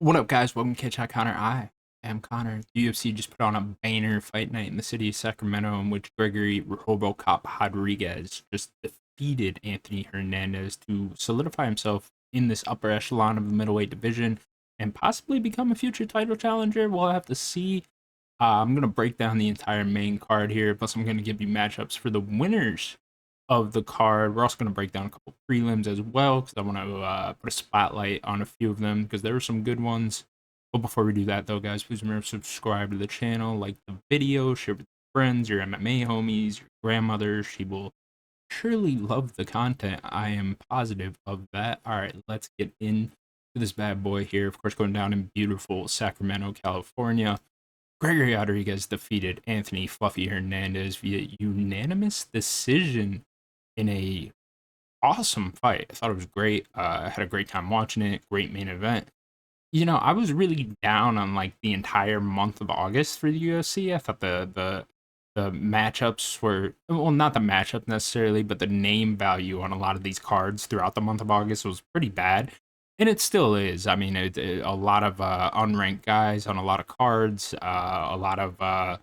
What up, guys? Welcome to Catch Out Connor. I am Connor. The UFC just put on a banner fight night in the city of Sacramento, in which Gregory Robocop Rodriguez just defeated Anthony Hernandez to solidify himself in this upper echelon of the middleweight division and possibly become a future title challenger. We'll have to see. I'm going to break down the entire main card here, plus, I'm going to give you matchups for the winners of the card. We're also going to break down a couple prelims as well because I want to put a spotlight on a few of them because there were some good ones. But before we do that, though, guys, please remember to subscribe to the channel, like the video, share with your friends, your MMA homies, your grandmother. She will surely love the content. I am positive of that. All right, let's get into this bad boy here. Of course, going down in beautiful Sacramento, California. Gregory Rodriguez defeated Anthony Fluffy Hernandez via unanimous decision in a awesome fight. I thought it was great. I had a great time watching it. Great main event. I was really down on like the entire month of August for the UFC. I thought the matchups were, well, not the matchup necessarily, but the name value on a lot of these cards throughout the month of August was pretty bad, and it still is. I mean, a lot of unranked guys on a lot of cards, a lot of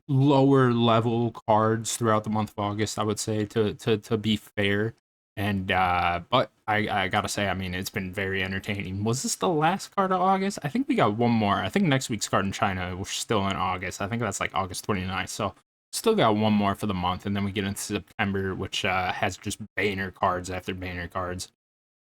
lower level cards throughout the month of August, I would say, to be fair. And but I gotta say, I mean, it's been very entertaining. Was this the last card of August? I think we got one more. I think next week's card in China, which is still in August. I think that's like August 29th. So still got one more for the month, and then we get into September, which has just banner cards after banner cards.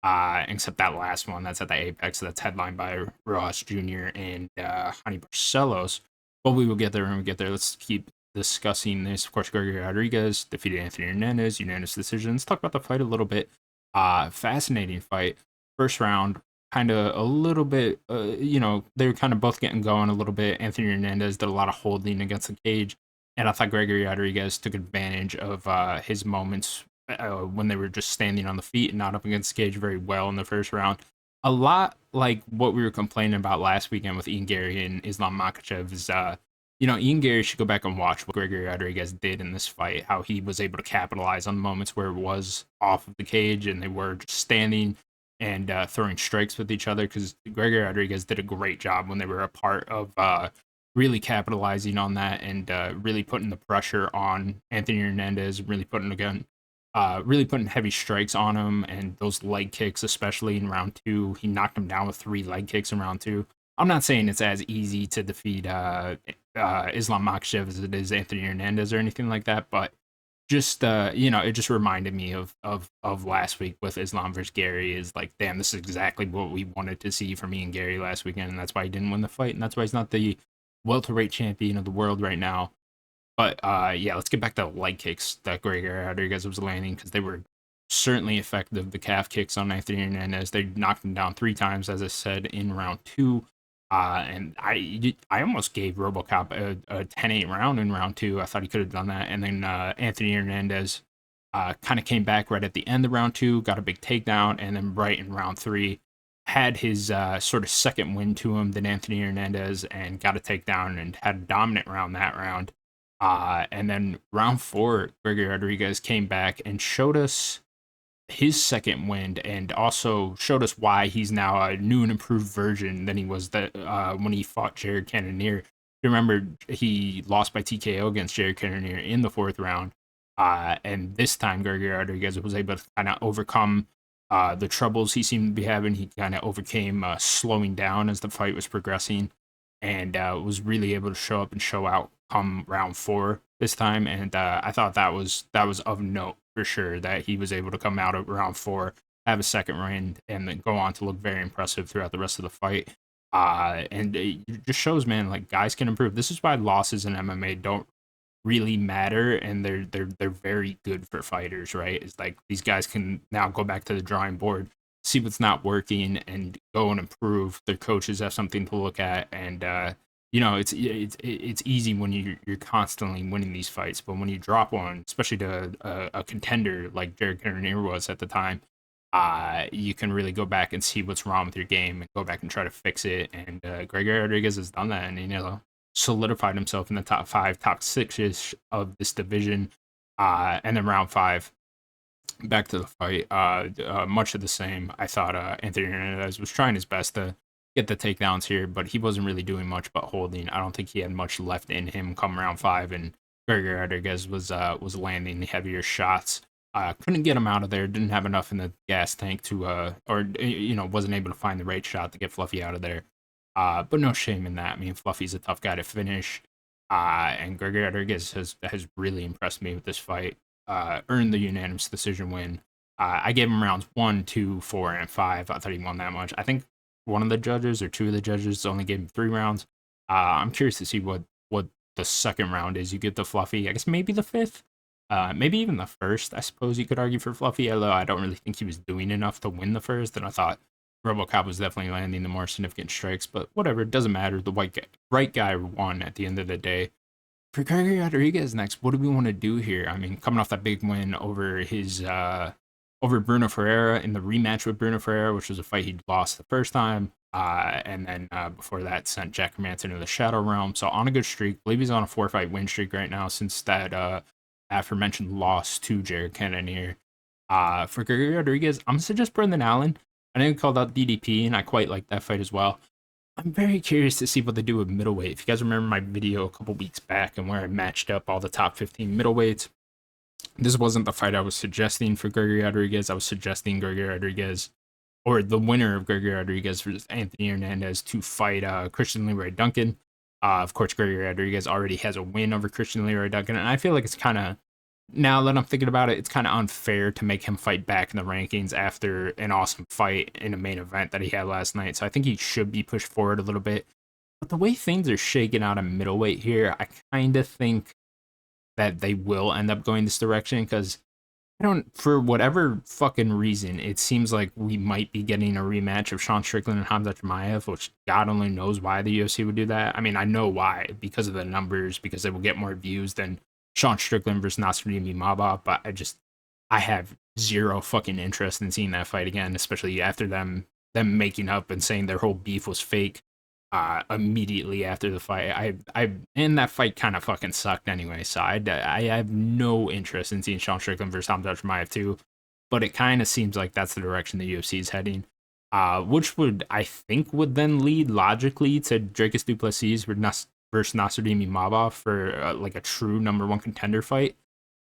Except that last one that's at the Apex, that's headlined by Ross Jr. and Honey Barcelos. But we will get there when we get there. Let's keep discussing this. Of course, Gregory Rodriguez defeated Anthony Hernandez, unanimous decision. Let's talk about the fight a little bit. Fascinating fight. First round, kind of a little bit, they were kind of both getting going a little bit. Anthony Hernandez did a lot of holding against the cage, and I thought Gregory Rodriguez took advantage of his moments when they were just standing on the feet and not up against the cage very well in the first round. A lot like what we were complaining about last weekend with Ian Gary and Islam Makhachev is, Ian Gary should go back and watch what Gregory Rodriguez did in this fight, how he was able to capitalize on moments where it was off of the cage and they were just standing and throwing strikes with each other, because Gregory Rodriguez did a great job when they were a part of really capitalizing on that and really putting the pressure on Anthony Hernandez, really putting heavy strikes on him, and those leg kicks, especially in round two. He knocked him down with 3 leg kicks in round two. I'm not saying it's as easy to defeat Islam Makhachev as it is Anthony Hernandez or anything like that, but just it just reminded me of last week with Islam versus Gary. Is like, damn, this is exactly what we wanted to see from me and Gary last weekend, and that's why he didn't win the fight, and that's why he's not the welterweight champion of the world right now. But yeah, let's get back to the leg kicks that Gregory Rodriguez was landing, because they were certainly effective. The calf kicks on Anthony Hernandez, they knocked him down 3 times, as I said, in round two. And I almost gave Robocop a 10-8 round in round two. I thought he could have done that. And then Anthony Hernandez kind of came back right at the end of round two, got a big takedown, and then right in round three had his sort of second win to him than Anthony Hernandez, and got a takedown and had a dominant round that round. And then round four, Gregory Rodriguez came back and showed us his second win, and also showed us why he's now a new and improved version than he was when he fought Jared Cannonier. You remember he lost by TKO against Jared Cannonier in the fourth round. And this time, Gregory Rodriguez was able to kind of overcome the troubles he seemed to be having. He kind of overcame slowing down as the fight was progressing, and was really able to show up and show out come round four this time. And I thought that was of note for sure, that he was able to come out of round four, have a second round, and then go on to look very impressive throughout the rest of the fight. And it just shows, man, like, guys can improve. This is why losses in MMA don't really matter, and they're very good for fighters, right? It's like these guys can now go back to the drawing board, see what's not working, and go and improve. Their coaches have something to look at, and it's easy when you're constantly winning these fights, but when you drop one, especially to a contender like Jared Cannonier was at the time, you can really go back and see what's wrong with your game and go back and try to fix it. And Gregory Rodriguez has done that, and solidified himself in the top five, top six-ish of this division. And then round five, back to the fight, much of the same. I thought Anthony Hernandez was trying his best to get the takedowns here, but he wasn't really doing much but holding. I don't think he had much left in him come round 5, and Gregory Rodriguez was landing heavier shots. Couldn't get him out of there. Didn't have enough in the gas tank to or wasn't able to find the right shot to get Fluffy out of there. But no shame in that. I mean, Fluffy's a tough guy to finish. And Gregory Rodriguez has really impressed me with this fight. Earned the unanimous decision win. I gave him rounds 1, 2, 4, and 5. I thought he won that much. I think one of the judges or two of the judges only gave him 3 rounds. I'm curious to see what the second round is. You get the Fluffy. I guess maybe the 5th. Maybe even the first. I suppose you could argue for Fluffy, although I don't really think he was doing enough to win the first. And I thought Robocop was definitely landing the more significant strikes. But whatever, it doesn't matter. The right guy won at the end of the day. For Gregory Rodriguez next, what do we want to do here? I mean, coming off that big win over his over Bruno Ferreira in the rematch with Bruno Ferreira, which was a fight he'd lost the first time. And then before that, sent Jack Hermanson into the Shadow Realm. So on a good streak. I believe he's on a 4-fight win streak right now since that aforementioned loss to Jared Cannonier. For Gregory Rodriguez, I'm going to suggest Brendan Allen. I know he called out DDP, and I quite like that fight as well. I'm very curious to see what they do with middleweight. If you guys remember my video a couple weeks back and where I matched up all the top 15 middleweights, this wasn't the fight I was suggesting for Gregory Rodriguez. I was suggesting Gregory Rodriguez, or the winner of Gregory Rodriguez versus Anthony Hernandez, to fight Christian Leroy Duncan. Of course, Gregory Rodriguez already has a win over Christian Leroy Duncan, and I feel like it's kind of, now that I'm thinking about it, it's kind of unfair to make him fight back in the rankings after an awesome fight in a main event that he had last night. So I think he should be pushed forward a little bit. But the way things are shaking out in middleweight here, I kind of think that they will end up going this direction because for whatever fucking reason, it seems like we might be getting a rematch of Sean Strickland and Hamza Chimaev, which God only knows why the UFC would do that. I mean, I know why, because of the numbers, because they will get more views than Sean Strickland versus Nasruddin Imavov, but I have zero fucking interest in seeing that fight again, especially after them making up and saying their whole beef was fake immediately after the fight. And that fight kind of fucking sucked anyway, so I have no interest in seeing Sean Strickland versus Hamza Chimaev too, but it kind of seems like that's the direction the UFC is heading. Which I think would then lead logically to Dricus du Plessis versus Nasruddin Imavov for like a true number 1 contender fight.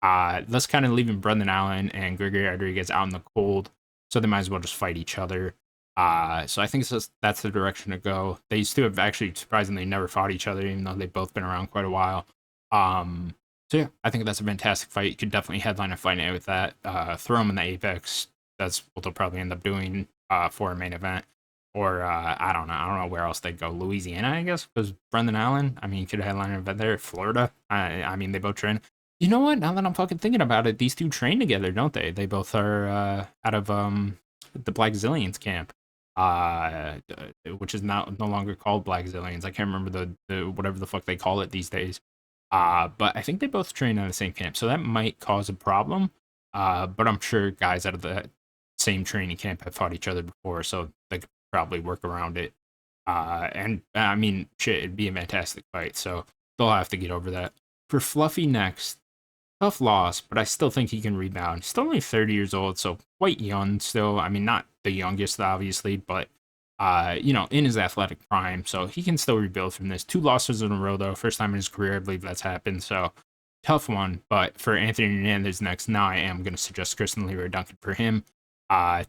That's kind of leaving Brendan Allen and Gregory Rodriguez out in the cold, so they might as well just fight each other. So I think that's the direction to go. These two have actually surprisingly never fought each other, even though they've both been around quite a while. So yeah, I think that's a fantastic fight. You could definitely headline a fight night with that. Throw them in the Apex. That's what they'll probably end up doing for a main event. Or I don't know where else they'd go. Louisiana, I guess, because Brendan Allen. I mean, could headline an event there. Florida. I mean, they both train. You know what? Now that I'm fucking thinking about it, these two train together, don't they? They both are out of the Black Zillions camp, which is no longer called Black Zillions. I can't remember the whatever the fuck they call it these days. But I think they both train in the same camp, so that might cause a problem. But I'm sure guys out of the same training camp have fought each other before, so they could probably work around it. And I mean, shit, it'd be a fantastic fight, so they'll have to get over that. For Fluffy next, tough loss, but I still think he can rebound. He's still only 30 years old, so quite young still. I mean, not the youngest, obviously, but, in his athletic prime, so he can still rebuild from this. 2 losses in a row, though. First time in his career, I believe that's happened, so tough one. But for Anthony Hernandez next, now I am going to suggest Christian Leroy Duncan for him.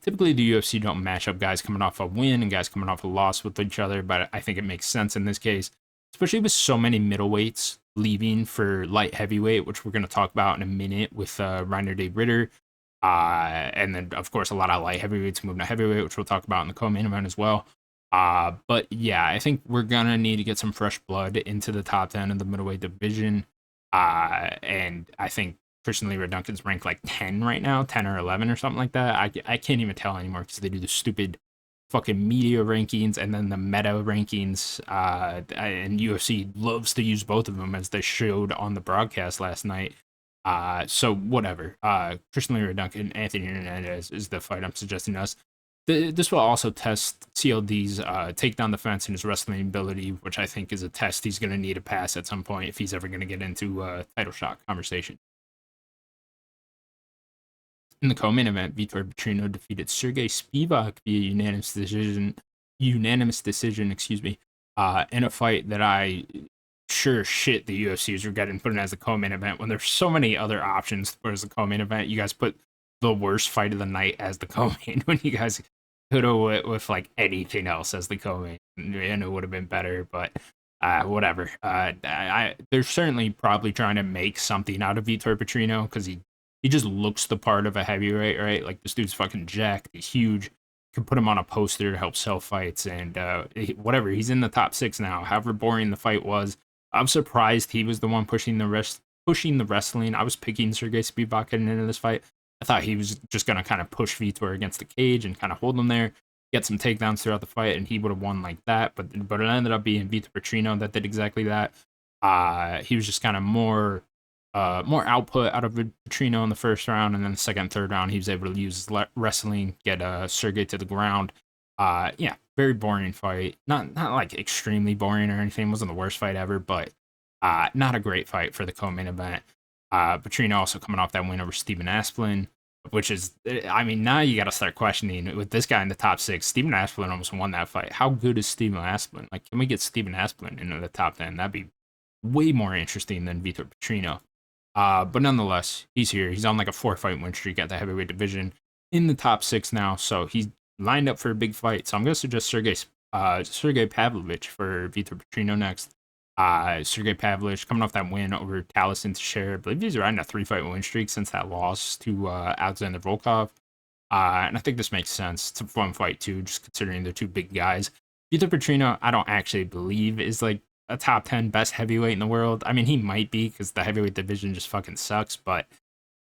Typically, the UFC don't match up guys coming off a win and guys coming off a loss with each other, but I think it makes sense in this case, especially with so many middleweights leaving for light heavyweight, which we're going to talk about in a minute with Reiner de Ritter. And then, of course, a lot of light heavyweights moving to heavyweight, which we'll talk about in the co-main event as well. But yeah, I think we're going to need to get some fresh blood into the top 10 of the middleweight division. And I think Christian Leroy Duncan's ranked like 10 right now, 10 or 11 or something like that. I can't even tell anymore because they do the stupid fucking media rankings and then the meta rankings. And UFC loves to use both of them, as they showed on the broadcast last night. So whatever. Christian Leroy Duncan, Anthony Hernandez is the fight I'm suggesting us. This will also test CLD's takedown defense and his wrestling ability, which I think is a test he's going to need to pass at some point if he's ever going to get into a title shot conversation. In the co-main event, Vitor Petrino defeated Sergey Spivak via unanimous decision. unanimous decision, excuse me, in a fight that I sure shit the UFC is regretting putting as a co-main event when there's so many other options to put as a co-main event. You guys put the worst fight of the night as the co-main when you guys could have went with like anything else as the co-main, and it would have been better. But whatever. They're certainly probably trying to make something out of Vitor Petrino because he just looks the part of a heavyweight, right? Like this dude's fucking jacked, he's huge. Could put him on a poster to help sell fights, and whatever. He's in the top 6 now. However boring the fight was, I'm surprised he was the one pushing the wrestling. I was picking Sergey Spivak getting into this fight. I thought he was just gonna kind of push Vitor against the cage and kind of hold him there, get some takedowns throughout the fight, and he would have won like that. But it ended up being Vitor Petrino that did exactly that. He was just kind of more output out of Petrino in the first round, and then the second and third round, he was able to use his wrestling, get Sergey to the ground. Yeah, very boring fight. Not like extremely boring or anything. Wasn't the worst fight ever, but not a great fight for the co-main event. Petrino also coming off that win over Stephen Asplin, which is, I mean, now you got to start questioning with this guy in the top 6. Stephen Asplin almost won that fight. How good is Stephen Asplin? Like, can we get Stephen Asplin into the top 10? That'd be way more interesting than Vitor Petrino. But nonetheless, he's here. He's on like a 4-fight win streak at the heavyweight division in the top 6 now. So he's lined up for a big fight. So I'm going to suggest Sergey Pavlovich for Vitor Petrino next. Sergey Pavlovich coming off that win over Taliesin Teixeira. I believe he's riding a 3-fight win streak since that loss to Alexander Volkov. And I think this makes sense. It's a fun fight too, just considering they're two big guys. Vitor Petrino, I don't actually believe is like a top 10 best heavyweight in the world. I mean, he might be because the heavyweight division just fucking sucks, but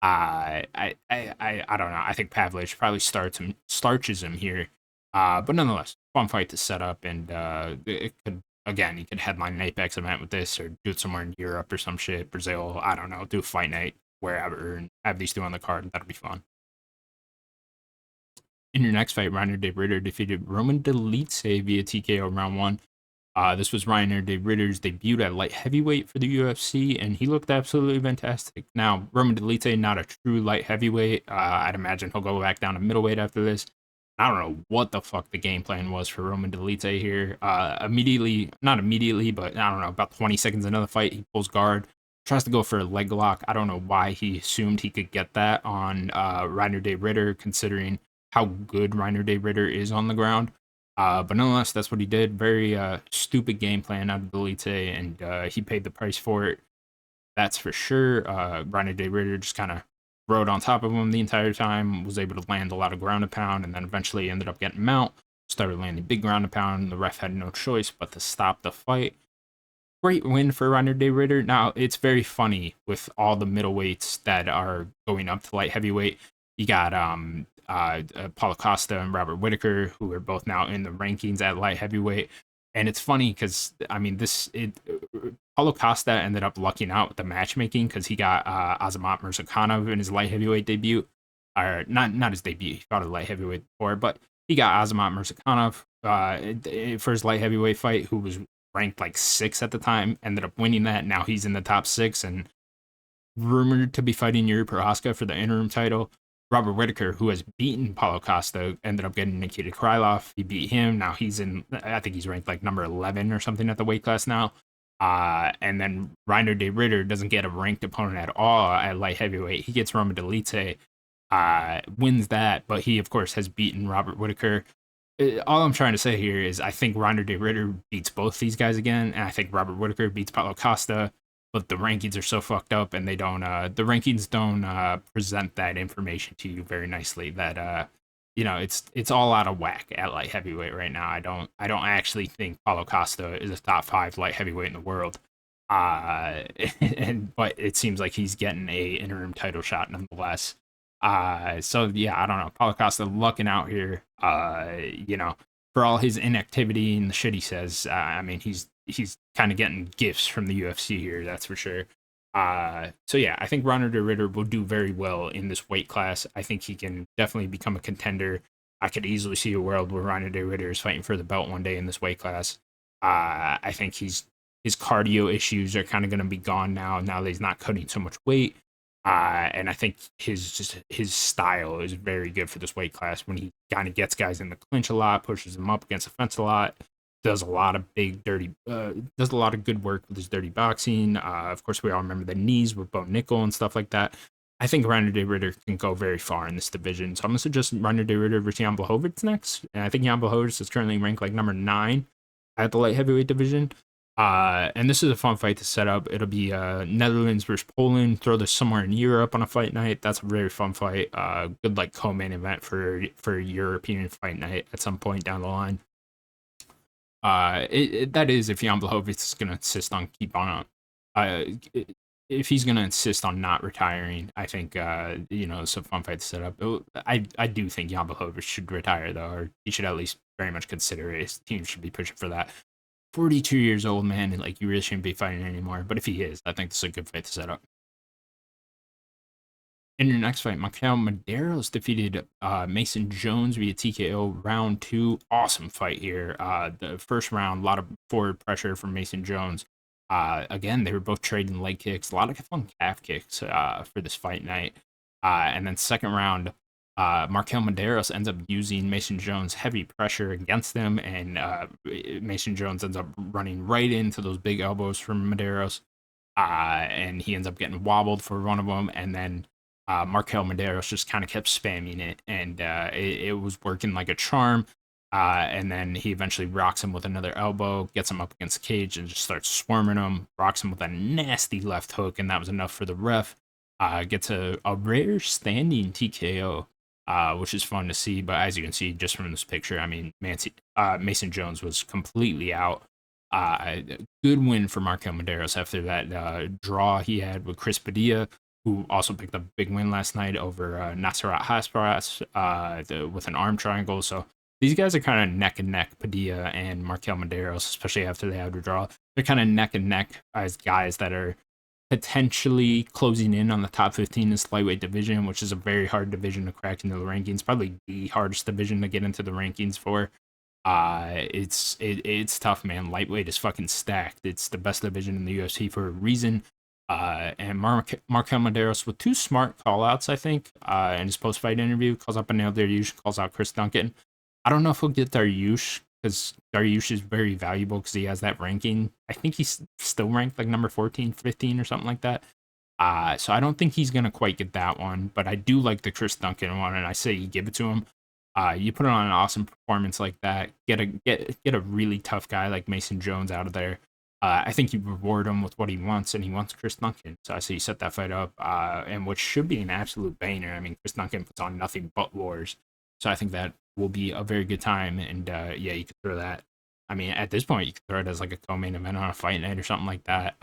I don't know. I think Pavlovich probably starches him here. But nonetheless, fun fight to set up, and it could, again, you could headline an Apex event with this, or do it somewhere in Europe or some shit, Brazil. I don't know. Do a fight night wherever, and have these two on the card. That'd be fun. In your next fight, Reiner de Ritter defeated Roman Dolidze via TKO round 1. This was Reiner de Ritter's debut at light heavyweight for the UFC, and he looked absolutely fantastic. Now, Roman Dolidze, not a true light heavyweight. I'd imagine he'll go back down to middleweight after this. I don't know what the fuck the game plan was for Roman Dolidze here. Not immediately, but I don't know, about 20 seconds into the fight, he pulls guard, tries to go for a leg lock. I don't know why he assumed he could get that on Reiner de Ritter, considering how good Reiner de Ritter is on the ground. But nonetheless, that's what he did. Very stupid game plan out of Dolidze, and he paid the price for it. That's for sure. Reiner de Ritter just kind of rode on top of him the entire time, was able to land a lot of ground and pound, and then eventually ended up getting him out. Started landing big ground and pound. The ref had no choice but to stop the fight. Great win for Reiner de Ritter. Now, it's very funny with all the middleweights that are going up to light heavyweight. You got Paulo Costa and Robert Whitaker, who are both now in the rankings at light heavyweight. And it's funny because, I mean, Paulo Costa ended up lucking out with the matchmaking because he got Azamat Murzakanov in his light heavyweight debut. Or not his debut, he fought a light heavyweight before, but he got Azamat Murzakanov for his light heavyweight fight, who was ranked like 6 at the time, ended up winning that. Now he's in the top 6 and rumored to be fighting Yuri Prohaska for the interim title. Robert Whitaker, who has beaten Paulo Costa, ended up getting Nikita Krylov. He beat him. Now I think he's ranked like number 11 or something at the weight class now. And then Reiner de Ritter doesn't get a ranked opponent at all at light heavyweight. He gets Roman Dolidze, wins that, but he, of course, has beaten Robert Whitaker. All I'm trying to say here is I think Reiner de Ritter beats both these guys again, and I think Robert Whitaker beats Paulo Costa. But the rankings are so fucked up, and they don't. The rankings don't present that information to you very nicely. That it's all out of whack at light heavyweight right now. I don't actually think Paulo Costa is a top 5 light heavyweight in the world. But it seems like he's getting a interim title shot nonetheless. So yeah, I don't know. Paulo Costa lucking out here. For all his inactivity and the shit he says. I mean, he's kind of getting gifts from the UFC here, that's for sure. So yeah, I think Reiner de Ritter will do very well in this weight class. I think he can definitely become a contender. I could easily see a world where Reiner de Ritter is fighting for the belt one day in this weight class. I think his cardio issues are kind of going to be gone now that he's not cutting so much weight. And I think his style is very good for this weight class when he kind of gets guys in the clinch a lot, pushes them up against the fence a lot, does a lot of does a lot of good work with his dirty boxing. Of course, we all remember the knees with Bo Nickel and stuff like that. I think Reiner de Ritter can go very far in this division. So I'm going to suggest Reiner de Ritter versus Jan Blachowicz next. And I think Jan Blachowicz is currently ranked like number 9 at the light heavyweight division. And this is a fun fight to set up. It'll be Netherlands versus Poland. Throw this somewhere in Europe on a fight night. That's a very fun fight. Good like co-main event for a European fight night at some point down the line. That is if Jan Blachowicz is gonna insist on keep on. Uh, if he's gonna insist on not retiring, I think it's a fun fight to set up. I do think Jan Blachowicz should retire though, or he should at least very much consider it. His team should be pushing for that. 42 years old, man, and like you really shouldn't be fighting anymore. But if he is, I think this is a good fight to set up. In your next fight, Michael Medeiros defeated Mason Jones via TKO round 2. Awesome fight here. The first round, a lot of forward pressure from Mason Jones. Again, they were both trading leg kicks, a lot of fun calf kicks for this fight night. And then second round, Markel Medeiros ends up using Mason Jones' heavy pressure against him, and Mason Jones ends up running right into those big elbows from Medeiros, and he ends up getting wobbled for one of them, and then Markel Medeiros just kind of kept spamming it, and it was working like a charm. And then he eventually rocks him with another elbow, gets him up against the cage, and just starts swarming him. Rocks him with a nasty left hook, and that was enough for the ref. Gets a rare standing TKO, which is fun to see. But as you can see just from this picture, I mean, Mason Jones was completely out. Good win for Markel Medeiros after that draw he had with Chris Padilla, who also picked up a big win last night over Nasrat Hasparas with an arm triangle. So these guys are kind of neck and neck, Padilla and Markel Medeiros, especially after they had a draw. They're kind of neck and neck as guys that are potentially closing in on the top 15 in this lightweight division, which is a very hard division to crack into the rankings. Probably the hardest division to get into the rankings for. It's tough, man. Lightweight is fucking stacked. It's the best division in the UFC for a reason. And Markel Medeiros with 2 smart callouts, I think, in his post-fight interview, calls up Anil Dariush, calls out Chris Duncan. I don't know if he'll get Dariush, because Dariush is very valuable because he has that ranking. I think he's still ranked like number 14, 15 or something like that. So I don't think he's going to quite get that one, but I do like the Chris Duncan one, and I say you give it to him. You put on an awesome performance like that, get a really tough guy like Mason Jones out of there. I think you reward him with what he wants, and he wants Chris Duncan. So I say you set that fight up, and which should be an absolute banger. I mean, Chris Duncan puts on nothing but wars. So I think that will be a very good time, and yeah, you could throw that. I mean, at this point, you could throw it as like a co-main event on a fight night or something like that.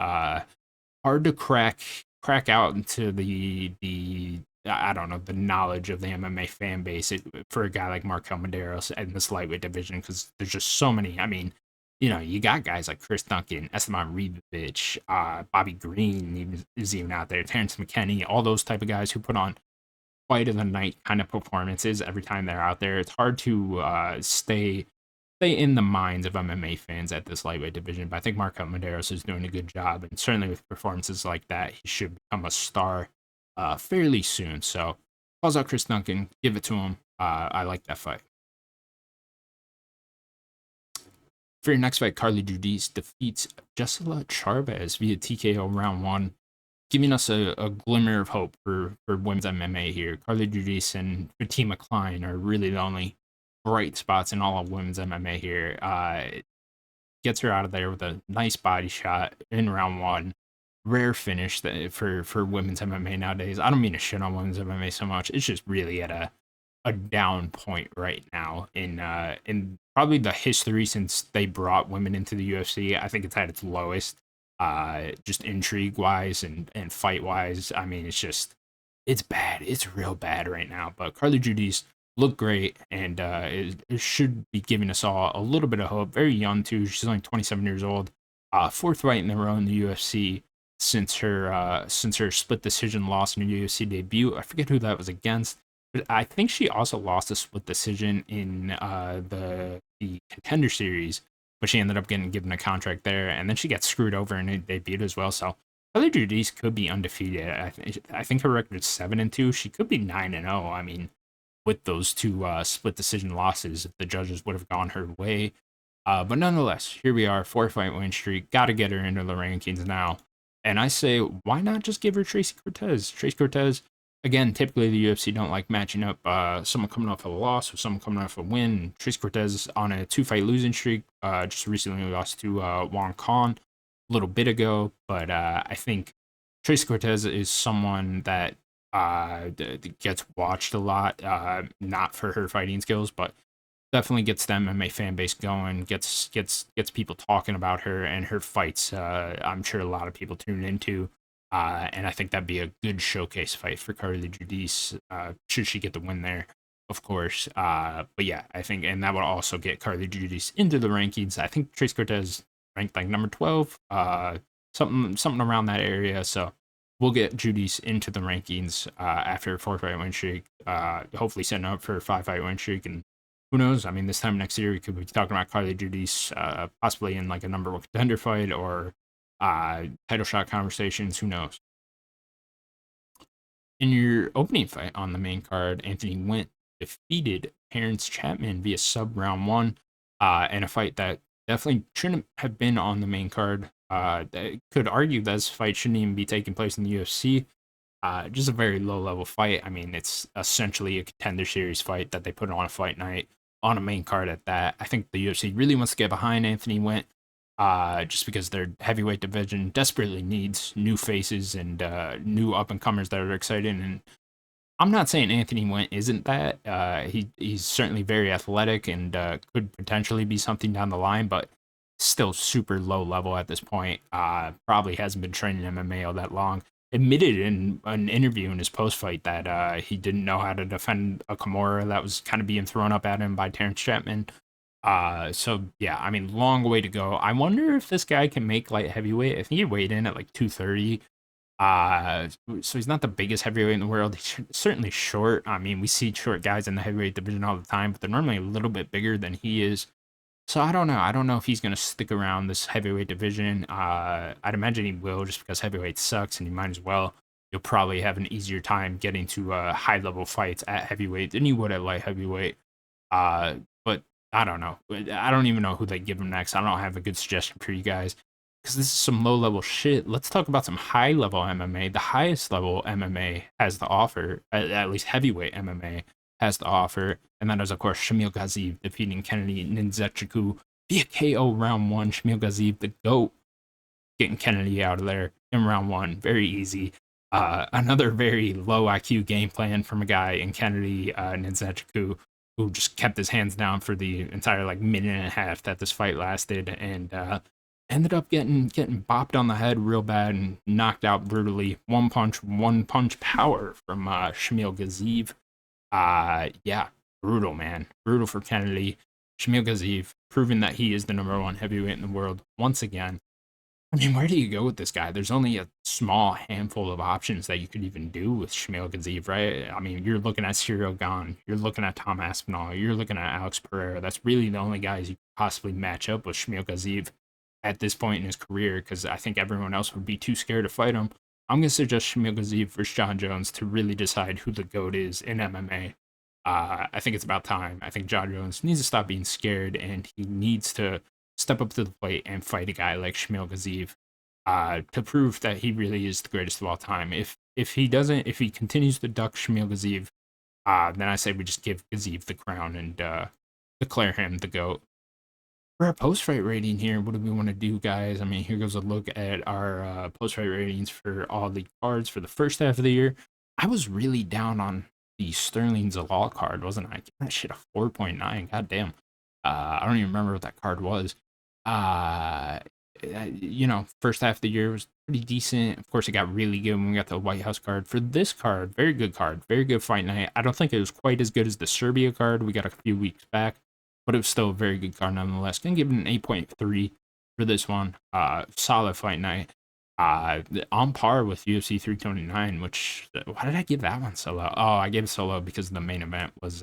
Hard to crack out into the I don't know, the knowledge of the MMA fan base for a guy like Markel Medeiros in this lightweight division, because there's just so many. I mean, you got guys like Chris Duncan, Esteban Ribovich, Bobby Green is even out there, Terrence McKinney, all those type of guys who put on fight of the night kind of performances every time they're out there. It's hard to stay in the minds of MMA fans at this lightweight division, but I think Marco Medeiros is doing a good job, and certainly with performances like that, he should become a star fairly soon. So, calls out Chris Duncan, give it to him. I like that fight. For your next fight, Carly Judice defeats Jessica Charbez via TKO round 1, giving us a glimmer of hope for women's MMA here. Carly Judice and Fatima Klein are really the only bright spots in all of women's MMA here. Gets her out of there with a nice body shot in round 1. Rare finish for women's MMA nowadays. I don't mean to shit on women's MMA so much. It's just really at a down point right now in probably the history since they brought women into the UFC. I think it's at its lowest, just intrigue wise and fight wise. I mean, it's bad. It's real bad right now. But Carly Judice looked great, and it should be giving us all a little bit of hope. Very young too. She's only 27 years old. 4th fight in a row in the UFC since her split decision loss in her UFC debut. I forget who that was against, but I think she also lost a split decision in the Contender Series, but she ended up getting given a contract there, and then she got screwed over in her debut as well. So Carly Judice could be undefeated. I think her record is 7-2. She could be 9-0. I mean, with those two split decision losses, if the judges would have gone her way. But nonetheless, here we are, 4-fight win streak. Got to get her into the rankings now. And I say, why not just give her Tracy Cortez? Tracy Cortez, again, typically the UFC don't like matching up someone coming off a loss with someone coming off a win. Tracy Cortez on a 2-fight losing streak. Just recently lost to Wong Kong a little bit ago. But I think Tracy Cortez is someone that gets watched a lot, not for her fighting skills, but definitely gets the MMA fan base going, gets people talking about her and her fights. I'm sure a lot of people tune into, and I think that'd be a good showcase fight for Carly Judice. Should she get the win there, of course. But yeah, I think, and that would also get Carly Judice into the rankings. I think Trace Cortez ranked like number 12, something around that area. So we'll get Judice into the rankings after a 4-fight win streak. Hopefully setting up for a 5-fight win streak, and who knows? I mean, this time next year we could be talking about Carly Judice possibly in like a number one contender fight or title shot conversations. Who knows? In your opening fight on the main card, Anthony Went defeated Terrence Chapman via sub round one, in a fight that definitely shouldn't have been on the main card. Could argue that this fight shouldn't even be taking place in the UFC. Just a very low level fight. I mean, it's essentially a contender series fight that they put on a fight night on a main card at that. I think the UFC really wants to get behind Anthony Went, just because their heavyweight division desperately needs new faces and new up and comers that are exciting. And I'm not saying Anthony Went isn't that. He's certainly very athletic and could potentially be something down the line, but still super low level at this point. Probably hasn't been training MMA all that long. Admitted in an interview in his post fight that he didn't know how to defend a Kimura that was kind of being thrown up at him by Terrence Chapman. So yeah, I mean, long way to go. I wonder if this guy can make light heavyweight. I think he weighed in at like 230. So he's not the biggest heavyweight in the world. He's certainly short. I mean, we see short guys in the heavyweight division all the time, but they're normally a little bit bigger than he is. So I don't know. I don't know if he's going to stick around this heavyweight division. I'd imagine he will, just because heavyweight sucks, and he might as well. You'll probably have an easier time getting to high level fights at heavyweight than you would at light heavyweight. But I don't know. I don't even know who they give him next. I don't have a good suggestion for you guys, because this is some low level shit. Let's talk about some high level MMA. The highest level MMA has to offer, at least heavyweight MMA has to offer. And that is, of course, Shamil Gaziev defeating Kennedy Nzechukwu via KO round one. Shamil Gaziev, the GOAT, getting Kennedy out of there in round one. Very easy. Another very low IQ game plan from a guy in Kennedy Nzechukwu, who just kept his hands down for the entire like minute and a half that this fight lasted, and ended up getting bopped on the head real bad and knocked out brutally. One punch power from Shamil Gaziev. Yeah, brutal, man. Brutal for Kennedy. Shamil Gaziev proving that he is the number one heavyweight in the world once again. I mean, where do you go with this guy? There's only a small handful of options that you could even do with Shamil Gaziev, right? I mean, you're looking at Cyril Gane, you're looking at Tom Aspinall, you're looking at Alex Pereira. That's really the only guys you could possibly match up with Shamil Gaziev at this point in his career, because I think everyone else would be too scared to fight him. I'm going to suggest Shamil Gaziev versus John Jones to really decide who the GOAT is in MMA. I think it's about time. I think John Jones needs to stop being scared, and he needs to step up to the plate and fight a guy like Shamil Gaziev to prove that he really is the greatest of all time. If he continues to duck Shamil Gaziev, then I say we just give Gaziev the crown and declare him the GOAT. For our post-fight rating here, what do we want to do, guys? I mean, here goes a look at our post-fight ratings for all the cards for the first half of the year. I was really down on the Sterling Zalal card, wasn't I? Give that shit a 4.9. God damn. I don't even remember what that card was. First half of the year was pretty decent. Of course, it got really good when we got the White House card. For this card, very good card. Very good fight night. I don't think it was quite as good as the Serbia card we got a few weeks back, but it was still a very good card nonetheless. Gonna give it an 8.3 for this one. Solid fight night. On par with UFC 329, which, why did I give that one so low? Oh, I gave it so low because the main event was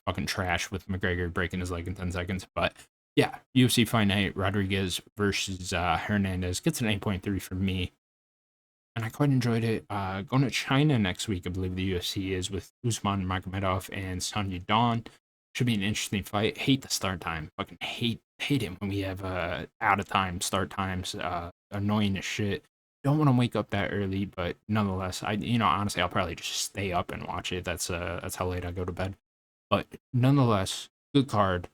fucking trash with McGregor breaking his leg in 10 seconds. But yeah, UFC Fight Night, Rodriguez versus Hernandez gets an 8.3 from me, and I quite enjoyed it. Going to China next week, I believe the UFC is with Usman Magomedov and Sun Yudong. Should be an interesting fight. Hate the start time. Fucking hate it when we have out of time start times. Annoying as shit. Don't want to wake up that early, but nonetheless, honestly, I'll probably just stay up and watch it. That's how late I go to bed. But nonetheless, good card,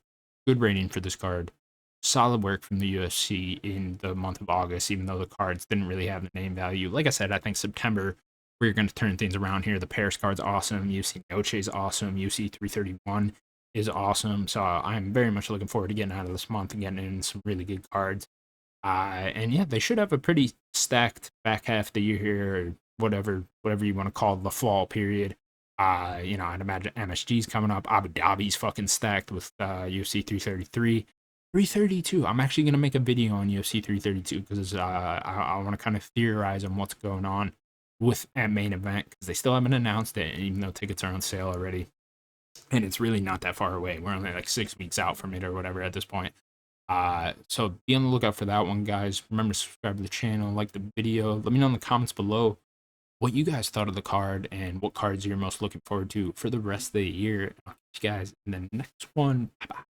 good rating for this card. Solid work from the UFC in the month of August, even though the cards didn't really have the name value. Like I said, I think September, we're going to turn things around here. The Paris card's awesome. UFC Noche is awesome. UFC 331 is awesome. So I'm very much looking forward to getting out of this month and getting in some really good cards. And yeah, they should have a pretty stacked back half of the year here, or whatever you want to call the fall period. I'd imagine MSG's coming up. Abu Dhabi's fucking stacked with UFC 333. 332. I'm actually gonna make a video on UFC 332 because I want to kind of theorize on what's going on with at main event because they still haven't announced it, even though tickets are on sale already, and it's really not that far away. We're only like 6 weeks out from it or whatever at this point. So be on the lookout for that one, guys. Remember to subscribe to the channel, like the video. Let me know in the comments below what you guys thought of the card and what cards you're most looking forward to for the rest of the year. I'll catch you guys in the next one. Bye bye.